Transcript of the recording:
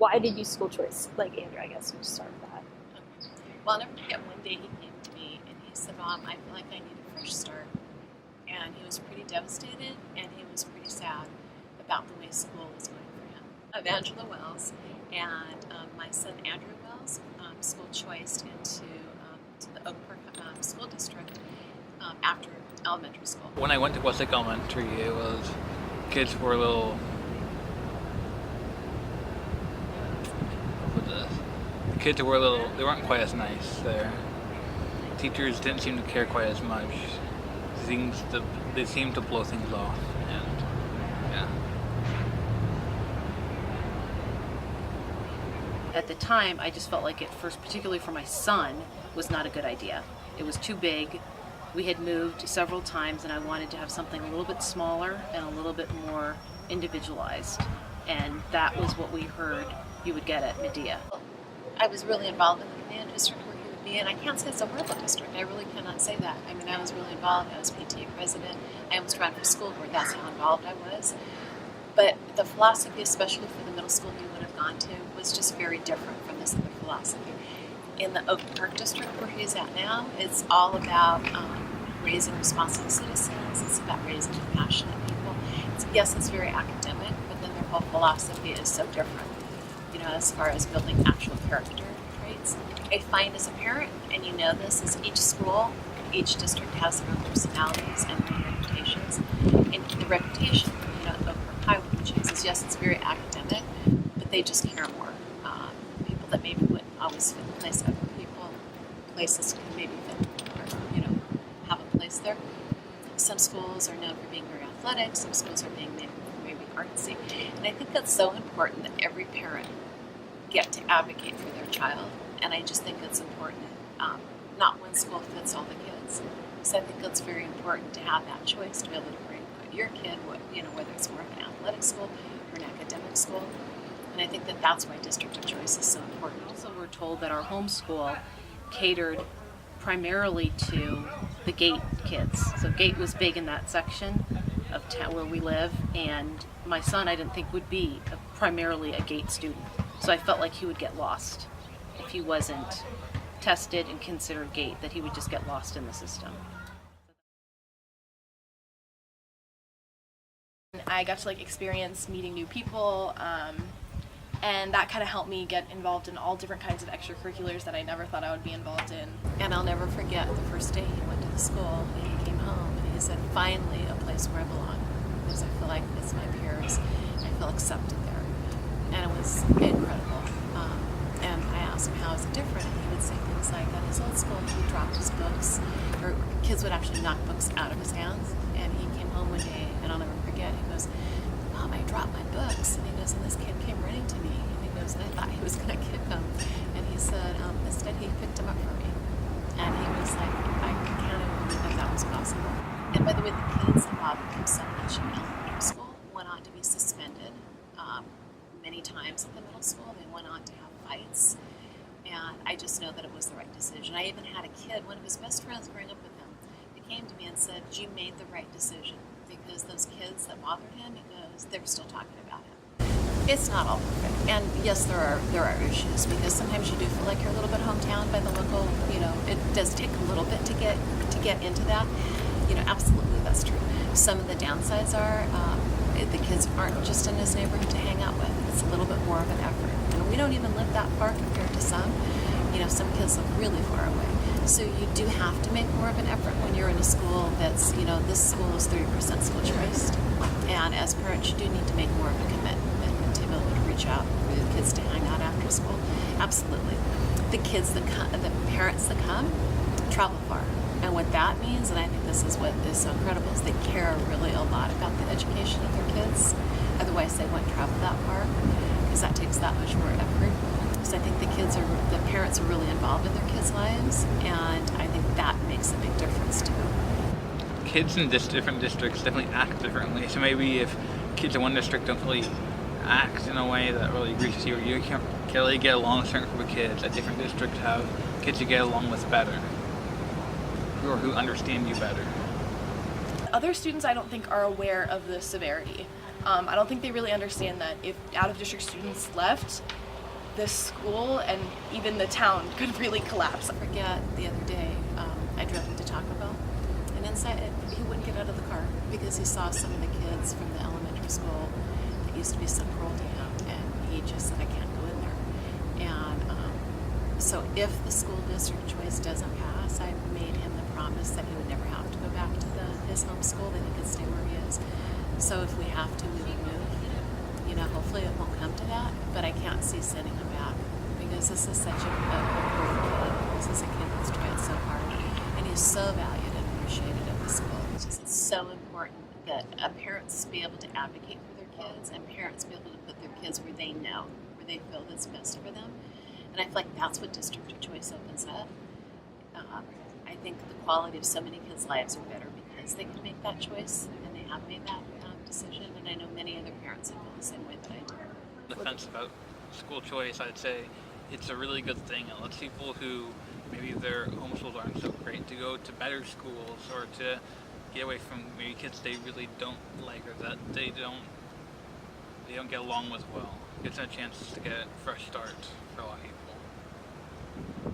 why did you school choice? Like Andrew, I guess we should start with that. Well, I'll never forget one day he came to me and he said, Mom, I feel like I need a fresh start. And he was pretty devastated and he was pretty sad about the way school was going for him. I'm Angela Wells, and my son Andrew Wells school choiced into to the Oak Park School District after elementary school. When I went to Westlake Elementary, it was kids were a little. The kids were a little. They weren't quite as nice there. Teachers didn't seem to care quite as much. They seemed to blow things off, and yeah. At the time, I just felt like it first, particularly for my son, was not a good idea. It was too big. We had moved several times and I wanted to have something a little bit smaller and a little bit more individualized. And that was what we heard you would get at Medea. I was really involved in the command district where he would be, and I can't say it's a horrible district. I really cannot say that. I mean, I was really involved. I was PTA president. I almost ran for school board. That's how involved I was. But the philosophy, especially for the middle school he would have gone to, was just very different from this other philosophy. In the Oak Park district where he's at now, it's all about raising responsible citizens. It's about raising compassionate people. Yes, it's very academic, but then their whole philosophy is so different, as far as building actual character traits. I find as a parent, and you know this, is each school, each district has their own personalities and their own reputations. And the reputation, Oak Park High, which is, yes, it's very academic, but they just care more. People that maybe wouldn't always fit the place, other people, places can maybe fit, or, have a place there. Some schools are known for being very athletic, some schools are being maybe artsy. And I think that's so important that every parent get to advocate for their child. And I just think it's important that not one school fits all the kids. So I think it's very important to have that choice, to be able to bring your kid, whether it's more of an athletic school or an academic school. And I think that that's why district of choice is so important. Also, we're told that our homeschool catered primarily to the GATE kids. So GATE was big in that section of town where we live, and my son I didn't think would be primarily a GATE student. So I felt like he would get lost if he wasn't tested and considered GATE, that he would just get lost in the system. I got to experience meeting new people, and that kind of helped me get involved in all different kinds of extracurriculars that I never thought I would be involved in. And I'll never forget the first day he went to the school and he came home and he said, finally a place where I belong, because I feel like it's my peers. I feel accepted there. And it was incredible. And I asked him, how is it different? And he would say things like, at his old school, he dropped his books, or kids would actually knock books out of his hands. And he came home one day, and I'll never forget, he goes, Mom, I dropped my books. And he goes, and this kid came running to me. And he goes, and I thought he was going to kick him. And he said, instead he picked him up for me. And he was like, I can't even believe that was possible. And by the way, the kids involved in so much in elementary school went on to be suspended many times at the middle school. They went on to have fights. And I just know that it was the right decision. I even had a kid, one of his best friends growing up with him, he came to me and said, you made the right decision. Because those kids that bothered him, he goes, they were still talking about him. It's not all perfect. And yes, there are issues, because sometimes you do feel like you're a little bit hometown by the local, it does take a little bit to get into that. Absolutely that's true. Some of the downsides are the kids aren't just in his neighborhood to hang out with. It's a little bit more of an effort. And we don't even live that far compared to some. Some kids live really far away. So you do have to make more of an effort when you're in a school that's, this school is 30% school choice. And as parents, you do need to make more of a commitment to be able to reach out for the kids to hang out after school. Absolutely. The kids that come, the parents that come, travel far. And what that means, and I think this is what is so incredible, is they care really a lot about the education of their kids. Otherwise, they wouldn't travel that far, because that takes that much more effort. So I think the parents are really involved in their kids' lives, and I think that makes a big difference too. Kids in different districts definitely act differently. So maybe if kids in one district don't really act in a way that really reaches you, or you can't really get along with a certain group of kids, a different district have kids you get along with better, or who understand you better. Other students, I don't think, are aware of the severity. I don't think they really understand that if out-of-district students left, this school and even the town could really collapse. I forget the other day, I drove him to Taco Bell, and inside he wouldn't get out of the car because he saw some of the kids from the elementary school that used to be so cruel to him, and he just said, I can't go in there. And so if the school district choice doesn't pass, I made him the promise that he would never have to go back to his home school, that he could stay where he is. So if we have to, we would move. You know, hopefully it won't come to that, but I can't see sending him back because this is such a great kid. This is a kid that's tried so hard, and he's so valued and appreciated at the school. It's just so important that parents be able to advocate for their kids, and parents be able to put their kids where they know, where they feel that's best for them. And I feel like that's what district of choice opens up. I think the quality of so many kids' lives are better because they can make that choice, and they have made that decision. And I know many other parents that feel the same way that I do. The fence about school choice, I'd say it's a really good thing. It lets people who maybe their home schools aren't so great to go to better schools or to get away from maybe kids they really don't like or that they don't get along with well. It gives them a chance to get a fresh start for a lot of people.